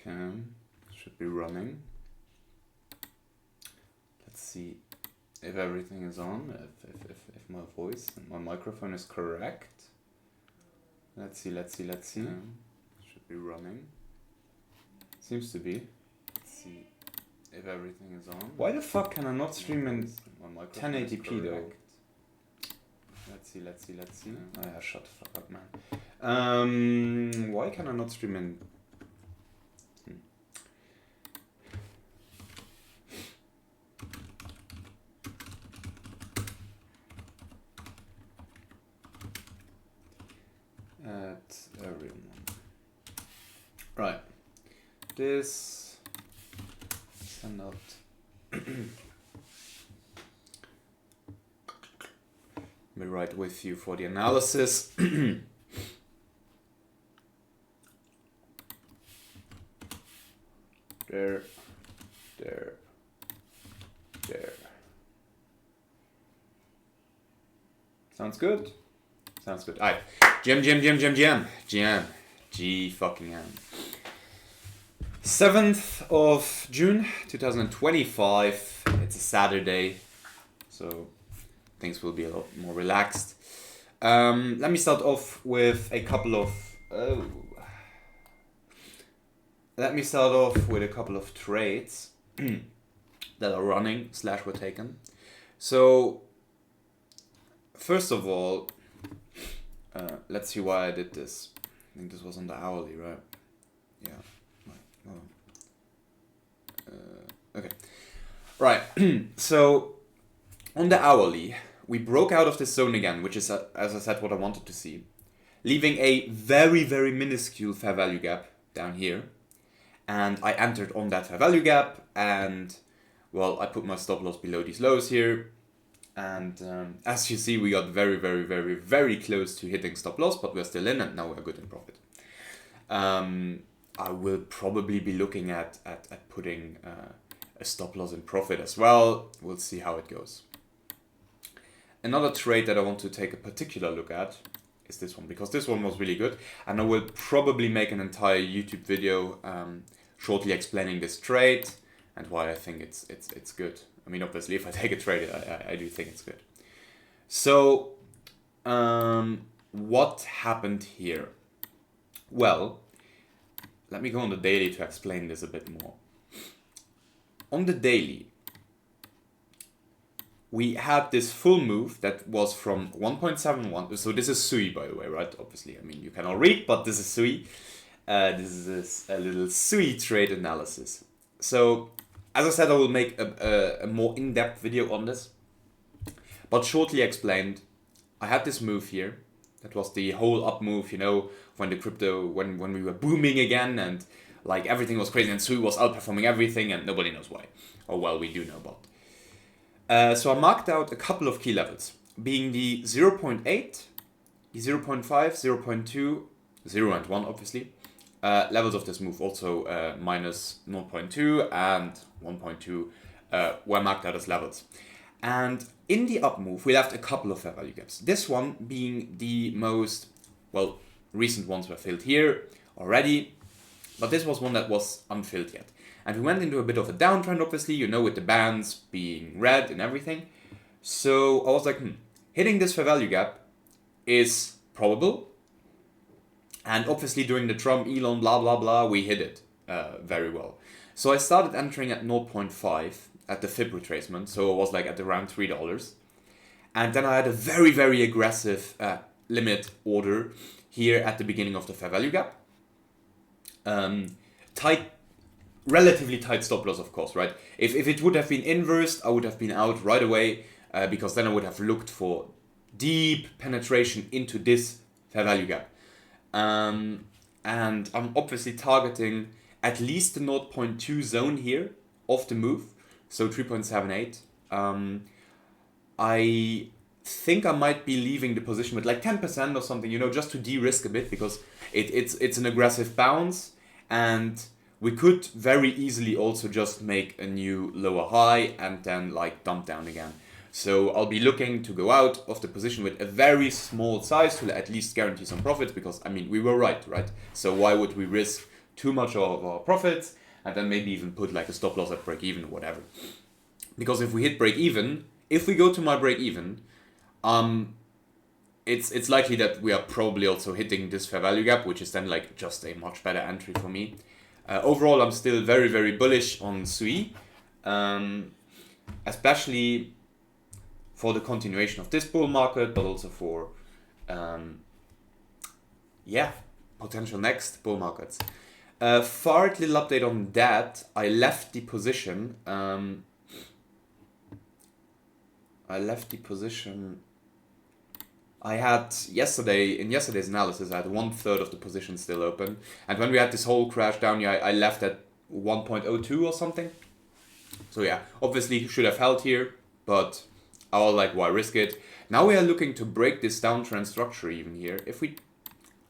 Okay, should be running. Let's see if everything is on, if my voice and my microphone is correct. Let's see. Should be running. Seems to be. Let's see if everything is on. Why the fuck can I not stream in 1080p though? Let's see. Oh yeah, shut the fuck up, man. Why can I not stream in? At everyone. Right. This send out. Be right with you for the analysis. There. Sounds good. Alright. Jam. G fucking M. 7th of June 2025. It's a Saturday, so things will be a lot more relaxed. Let me start off with a couple of trades that are running / were taken. So first of all, let's see why I did this. I think this was on the hourly, right? Yeah. Okay. Right. So on the hourly, we broke out of this zone again, which is, as I said, what I wanted to see, leaving a very, very minuscule fair value gap down here. And I entered on that fair value gap, and well, I put my stop loss below these lows here. And as you see, we got very, very, very, very close to hitting stop loss, but we're still in, and now we're good in profit. I will probably be looking at putting a stop loss in profit as well. We'll see how it goes. Another trade that I want to take a particular look at is this one, because this one was really good, and I will probably make an entire YouTube video shortly explaining this trade and why I think it's good. I mean, obviously, if I take a trade, I do think it's good. So, what happened here? Well, let me go on the daily to explain this a bit more. On the daily, we had this full move that was from 1.71. So this is SUI, by the way, right? Obviously, I mean, you cannot read, but this is SUI. This is a little SUI trade analysis. So, as I said, I will make a more in-depth video on this. But shortly explained, I had this move here. That was the whole up move, you know, when the crypto, when we were booming again and like everything was crazy and SUI was outperforming everything and nobody knows why. Or well, we do know about. So I marked out a couple of key levels, being the 0.8, the 0.5, 0.2, 0 and 1 obviously. Levels of this move also minus 0.2 and 1.2 were marked out as levels. And in the up move, we left a couple of fair value gaps. This one being the most, well, recent ones were filled here already, but this was one that was unfilled yet. And we went into a bit of a downtrend, obviously, you know, with the bands being red and everything. So I was like, hitting this fair value gap is probable. And obviously during the Trump, Elon, blah, blah, blah, we hit it very well. So I started entering at 0.5 at the fib retracement. So it was like at around $3. And then I had a very, very aggressive limit order here at the beginning of the fair value gap. Relatively tight stop loss, of course, right? If it would have been inversed, I would have been out right away because then I would have looked for deep penetration into this fair value gap. And I'm obviously targeting at least the 0.2 zone here of the move, so 3.78. I think I might be leaving the position with like 10% or something, you know, just to de-risk a bit because it's an aggressive bounce and we could very easily also just make a new lower high and then like dump down again. So I'll be looking to go out of the position with a very small size to at least guarantee some profits because, I mean, we were right? So why would we risk too much of our profits, and then maybe even put like a stop loss at break even or whatever. Because if we hit break even, if we go to my break even, it's likely that we are probably also hitting this fair value gap, which is then like just a much better entry for me. Overall, I'm still very, very bullish on SUI, especially for the continuation of this bull market, but also for potential next bull markets. Fart little update on that. I left the position. I had yesterday's analysis, I had 1/3 of the position still open. And when we had this whole crash down here, I left at 1.02 or something. So yeah, obviously should have held here, but I was like, why risk it? Now we are looking to break this downtrend structure even here.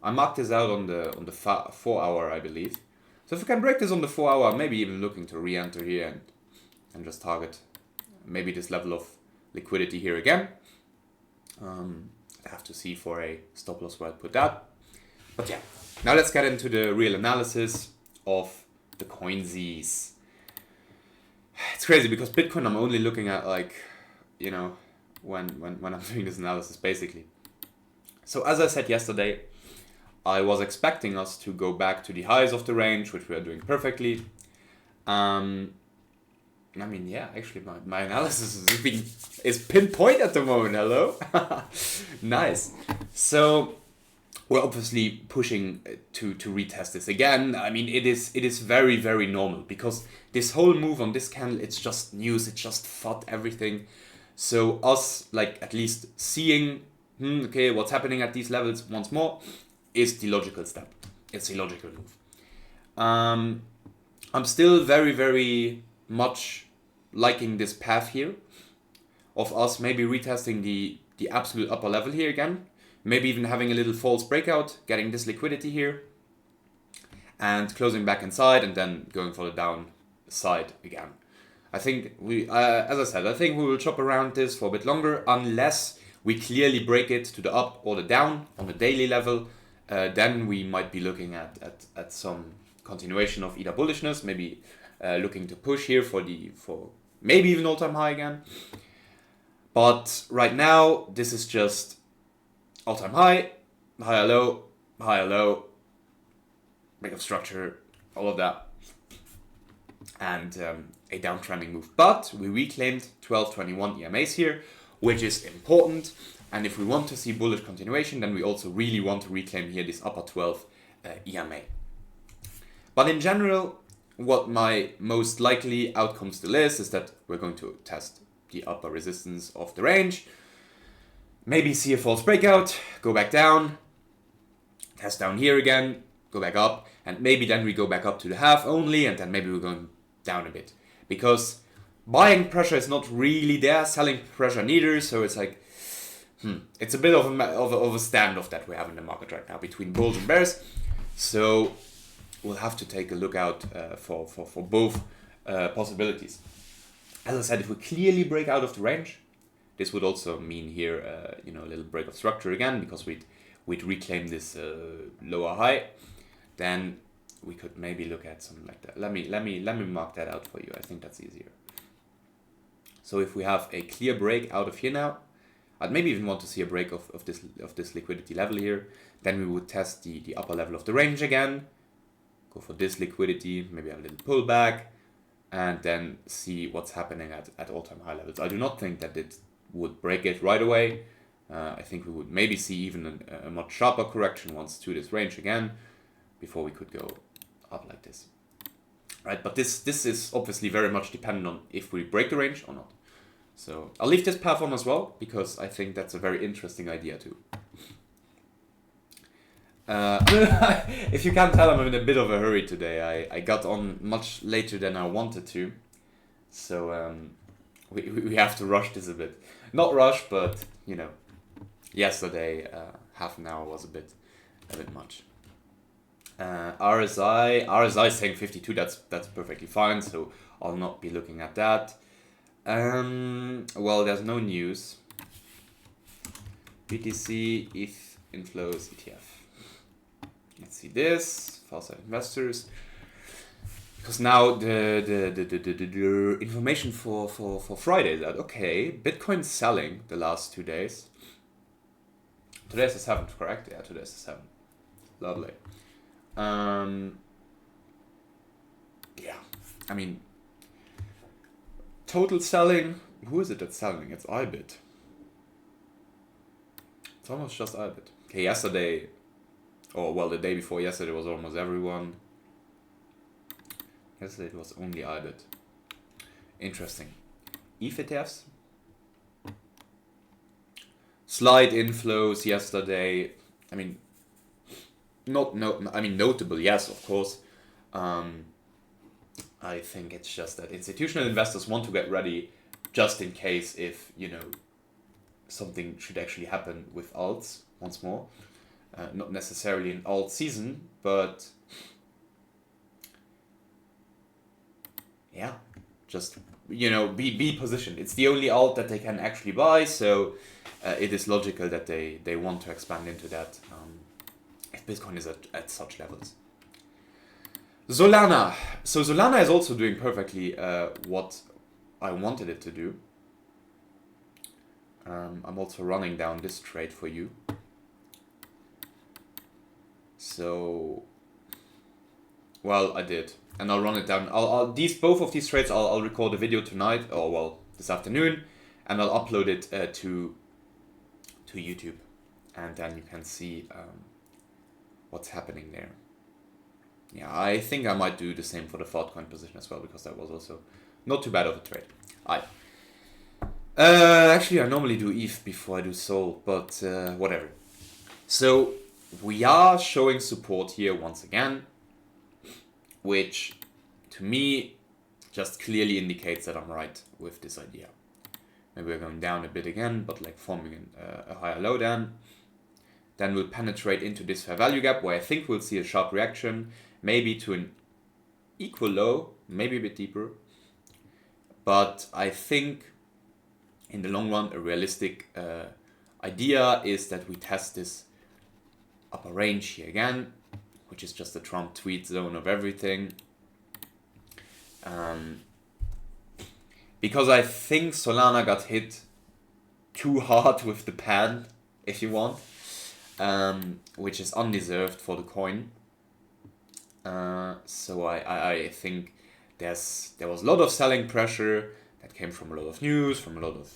I marked this out on the 4 hour, I believe. So if we can break this on the 4 hour, maybe even looking to re-enter here and just target maybe this level of liquidity here again. I have to see for a stop loss where I put that. But yeah, now let's get into the real analysis of the coinsies. It's crazy because Bitcoin I'm only looking at like, you know, when I'm doing this analysis basically. So as I said yesterday, I was expecting us to go back to the highs of the range, which we are doing perfectly. I mean, yeah, actually my analysis is pinpoint at the moment, hello? Nice. So we're obviously pushing to retest this again. I mean, it is very, very normal because this whole move on this candle, it's just news, it just fought everything. So us, like, at least seeing, okay, what's happening at these levels once more is the logical step. It's a logical move. I'm still very, very much liking this path here of us maybe retesting the absolute upper level here again, maybe even having a little false breakout, getting this liquidity here and closing back inside and then going for the downside again. I think as I said, I think we will chop around this for a bit longer unless we clearly break it to the up or the down on the daily level. Then we might be looking at some continuation of either bullishness, maybe looking to push here for maybe even all-time high again. But right now, this is just all-time high, higher low, break of structure, all of that, and a downtrending move. But we reclaimed 1221 EMAs here, which is important. And if we want to see bullish continuation, then we also really want to reclaim here this upper 12 EMA. But in general, what my most likely outcome still is that we're going to test the upper resistance of the range, maybe see a false breakout, go back down, test down here again, go back up, and maybe then we go back up to the half only, and then maybe we're going down a bit. Because buying pressure is not really there, selling pressure neither, so it's like, it's a bit of a standoff that we have in the market right now between bulls and bears. So we'll have to take a look out for both possibilities. As I said, if we clearly break out of the range, this would also mean here, a little break of structure again, because we'd reclaim this lower high. Then we could maybe look at something like that. Let me mark that out for you. I think that's easier. So if we have a clear break out of here now, I'd maybe even want to see a break of this liquidity level here. Then we would test the upper level of the range again. Go for this liquidity, maybe have a little pullback, and then see what's happening at all-time high levels. I do not think that it would break it right away. I think we would maybe see even a much sharper correction once to this range again, before we could go up like this. Right, but this is obviously very much dependent on if we break the range or not. So I'll leave this path on as well, because I think that's a very interesting idea too. If you can't tell, I'm in a bit of a hurry today. I got on much later than I wanted to. So we have to rush this a bit. Not rush, but yesterday half an hour was a bit much. RSI saying 52, that's perfectly fine, so I'll not be looking at that. Well, there's no news. BTC, ETH, inflows, ETF. Let's see this. far-side investors. Because now the information for Friday is that, okay, Bitcoin's selling the last 2 days. Today's the 7th, correct? Yeah, today's the 7th. Lovely. Yeah, I mean, total selling, who is it that's selling? It's ByBit. It's almost just ByBit. Okay, yesterday, or well, the day before yesterday was almost everyone. Yesterday it was only ByBit. Interesting. ETH ETFs. Slight inflows yesterday. I mean, notable, yes, of course. I think it's just that institutional investors want to get ready just in case if, something should actually happen with alts once more. Not necessarily an alt season, but yeah, just, be positioned. It's the only alt that they can actually buy, so it is logical that they want to expand into that if Bitcoin is at such levels. Solana. So Solana is also doing perfectly what I wanted it to do. I'm also running down this trade for you. So, well, I did, and I'll run it down. Both of these trades, I'll record a video tonight, or well, this afternoon, and I'll upload it to YouTube, and then you can see what's happening there. Yeah, I think I might do the same for the Fartcoin position as well, because that was also not too bad of a trade. Actually, I normally do ETH before I do Sol, but whatever. So we are showing support here once again, which to me just clearly indicates that I'm right with this idea. Maybe we're going down a bit again, but like forming a higher low then we'll penetrate into this fair value gap, where I think we'll see a sharp reaction, maybe to an equal low, maybe a bit deeper. But I think in the long run, a realistic idea is that we test this upper range here again, which is just a Trump tweet zone of everything. Because I think Solana got hit too hard with the pan, if you want, which is undeserved for the coin. So I think there was a lot of selling pressure that came from a lot of news, from a lot of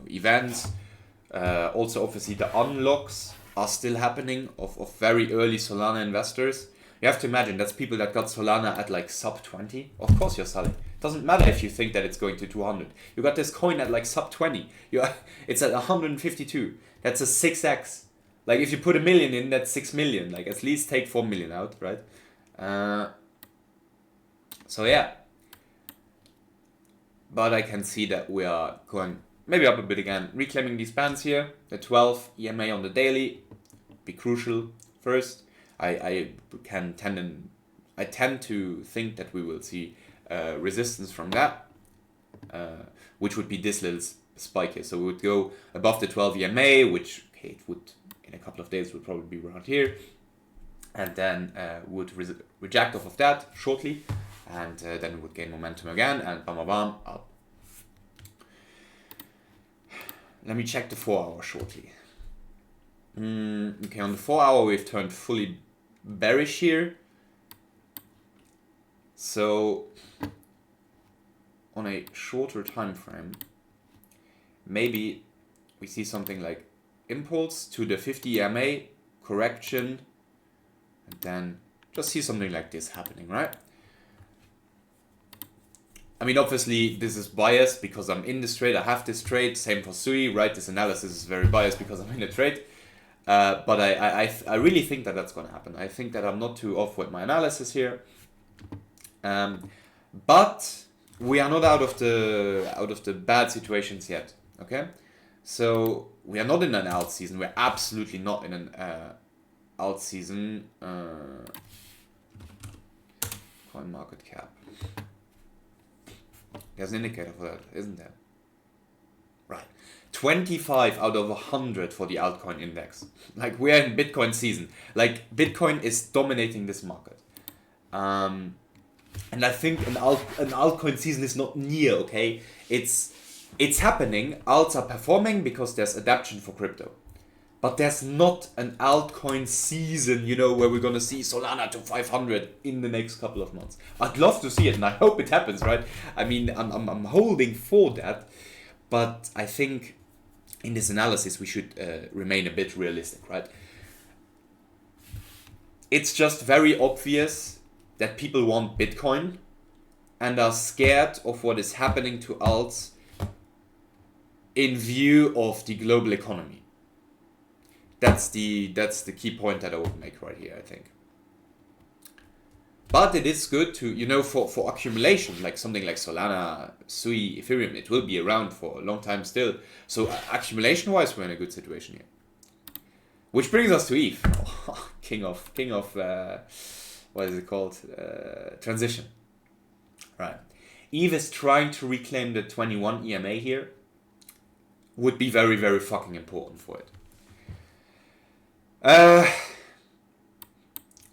events. Also, obviously, the unlocks are still happening of very early Solana investors. You have to imagine that's people that got Solana at like sub 20. Of course you're selling. Doesn't matter if you think that it's going to 200. You got this coin at like sub 20. It's at 152. That's a 6x. Like if you put $1 million in, that's 6 million. Like at least take 4 million out, right? So yeah. But I can see that we are going maybe up a bit again. Reclaiming these bands here. The 12 EMA on the daily. Be crucial first. I tend to think that we will see resistance from that, which would be this little spike here. So we would go above the 12 EMA, which it would in a couple of days would probably be around here, and then would reject off of that shortly, and then it would gain momentum again, and bam, bam, bam, up. Let me check the 4 hour shortly. Okay, on the 4 hour we've turned fully bearish here. So on a shorter time frame, maybe we see something like impulse to the 50 EMA, correction, and then just see something like this happening, right? I mean, obviously this is biased because I'm in this trade. I have this trade. Same for SUI, right? This analysis is very biased because I'm in a trade. But I really think that that's going to happen. I think that I'm not too off with my analysis here. But we are not out of the bad situations yet. Okay, so we are not in an alt season. We're absolutely not in an alt season. Coin market cap. There's an indicator for that, isn't there? Right. 25 out of 100 for the altcoin index. Like, we're in Bitcoin season. Like, Bitcoin is dominating this market. And I think an altcoin season is not near, okay? It's happening. Alts are performing because there's adaptation for crypto. But there's not an altcoin season, you know, where we're gonna see Solana to 500 in the next couple of months. I'd love to see it, and I hope it happens, right? I mean, I'm holding for that, but I think in this analysis we should remain a bit realistic, right? It's just very obvious that people want Bitcoin and are scared of what is happening to alts in view of the global economy. That's the key point that I would make right here, I think. But it is good to, you know, for accumulation, like something like Solana, SUI, Ethereum, it will be around for a long time still. So accumulation-wise, we're in a good situation here. Which brings us to ETH, king of what is it called? Transition. Right. ETH is trying to reclaim the 21 EMA here. Would be very, very fucking important for it.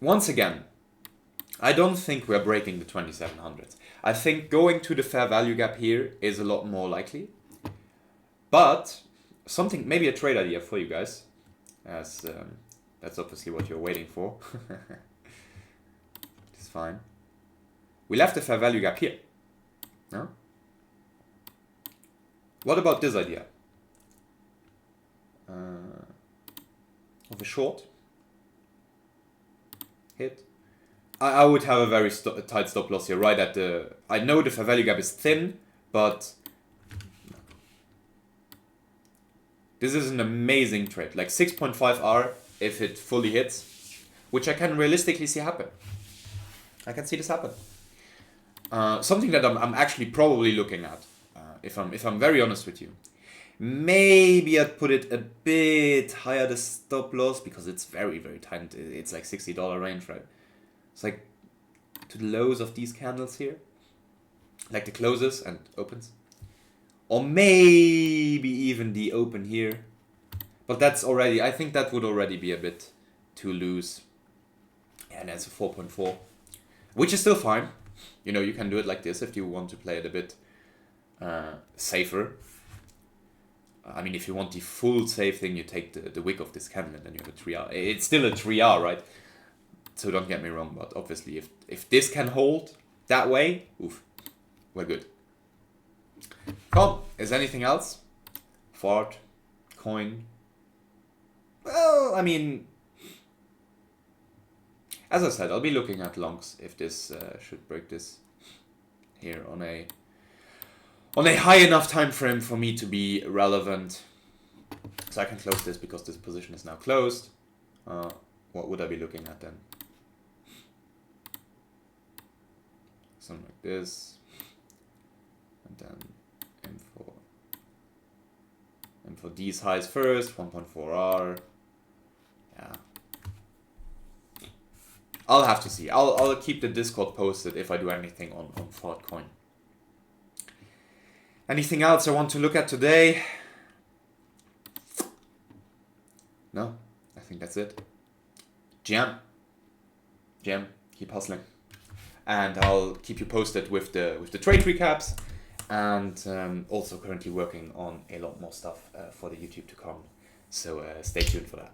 Once again, I don't think we're breaking the 2700s. I think going to the fair value gap here is a lot more likely. But something, maybe a trade idea for you guys, as that's obviously what you're waiting for. It's fine. We left the fair value gap here. No? What about this idea? Of a short hit. I would have a very tight stop loss here, right at the... I know the fair value gap is thin, but... This is an amazing trade. Like 6.5R if it fully hits, which I can realistically see happen. I can see this happen. Something that I'm actually probably looking at, if I'm very honest with you. Maybe I'd put it a bit higher, the stop loss, because it's very, very tight. It's like $60 range, right? It's like to the lows of these candles here. Like the closes and opens. Or maybe even the open here. But that's already, I think that would already be a bit too loose. And that's a 4.4. Which is still fine. You know, you can do it like this if you want to play it a bit safer. I mean, if you want the full safe thing, you take the wick of this candle and then you have a 3R. It's still a 3R, right? So don't get me wrong, but obviously if this can hold that way, oof, we're good. Cool. Is anything else? Fartcoin. Well, I mean, as I said, I'll be looking at longs if this should break this here on a high enough time frame for me to be relevant. So I can close this because this position is now closed. What would I be looking at then? Something like this. And then aim for these highs first, 1.4R. Yeah. I'll have to see. I'll keep the Discord posted if I do anything on Fartcoin. Anything else I want to look at today? No, I think that's it. Jam, keep hustling. And I'll keep you posted with the trade recaps, and also currently working on a lot more stuff for the YouTube to come. So stay tuned for that.